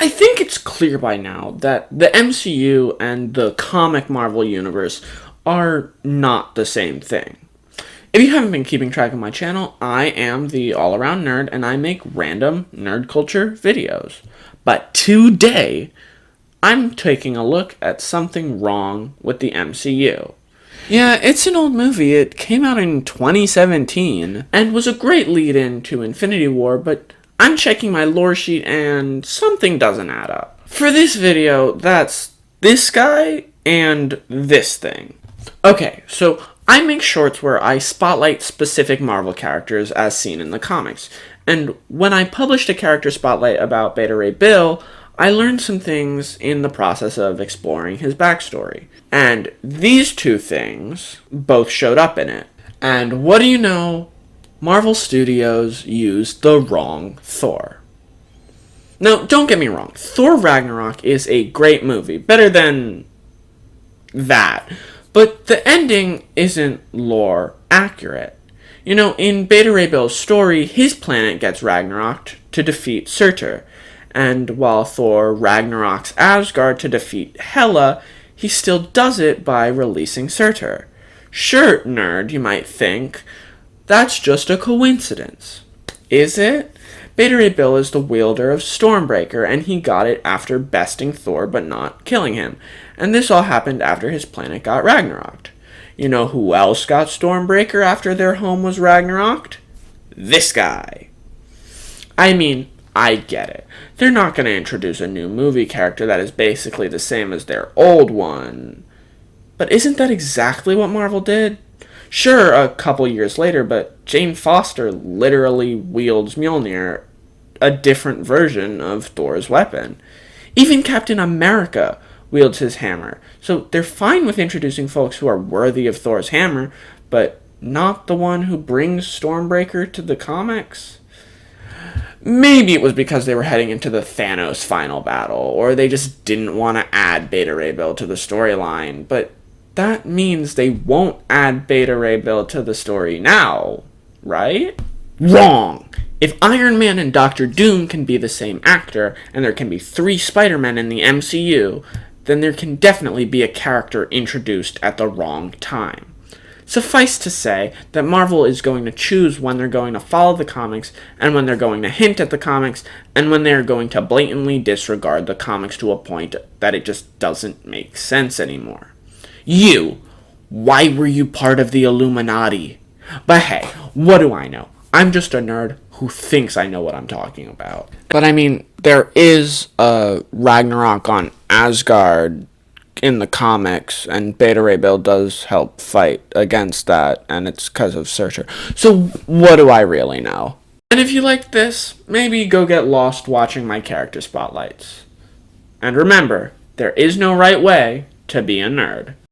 I think it's clear by now that the MCU and the comic Marvel universe are not the same thing. If you haven't been keeping track of my channel, I am the all-around nerd and I make random nerd culture videos. But today, I'm taking a look at something wrong with the MCU. Yeah, it's an old movie. It came out in 2017 and was a great lead-in to Infinity War, but I'm checking my lore sheet and something doesn't add up. For this video, that's this guy and this thing. Okay, so I make shorts where I spotlight specific Marvel characters as seen in the comics. And when I published a character spotlight about Beta Ray Bill, I learned some things in the process of exploring his backstory. And these two things both showed up in it. And what do you know? Marvel Studios used the wrong Thor. Now, don't get me wrong. Thor Ragnarok is a great movie. Better than that. But the ending isn't lore accurate. You know, in Beta Ray Bill's story, his planet gets Ragnarocked to defeat Surtur. And while Thor Ragnarok's Asgard to defeat Hela, he still does it by releasing Surtur. Sure, nerd, you might think. That's just a coincidence. Is it? Beta Ray Bill is the wielder of Stormbreaker, and he got it after besting Thor but not killing him. And this all happened after his planet got Ragnarocked. You know who else got Stormbreaker after their home was Ragnarocked? This guy. I mean, I get it. They're not going to introduce a new movie character that is basically the same as their old one. But isn't that exactly what Marvel did? Sure, a couple years later, but Jane Foster literally wields Mjolnir, a different version of Thor's weapon. Even Captain America wields his hammer. So they're fine with introducing folks who are worthy of Thor's hammer, but not the one who brings Stormbreaker to the comics? Maybe it was because they were heading into the Thanos final battle, or they just didn't want to add Beta Ray Bill to the storyline, but that means they won't add Beta Ray Bill to the story now, right? Wrong! If Iron Man and Doctor Doom can be the same actor, and there can be 3 Spider-Men in the MCU, then there can definitely be a character introduced at the wrong time. Suffice to say that Marvel is going to choose when they're going to follow the comics, and when they're going to hint at the comics, and when they're going to blatantly disregard the comics to a point that it just doesn't make sense anymore. Why were you part of the Illuminati? But hey, what do I know? I'm just a nerd who thinks I know what I'm talking about. But I mean, there is a Ragnarok on Asgard in the comics, and Beta Ray Bill does help fight against that, and it's because of Surtur. So what do I really know? And if you like this, maybe go get lost watching my character spotlights. And remember, there is no right way to be a nerd.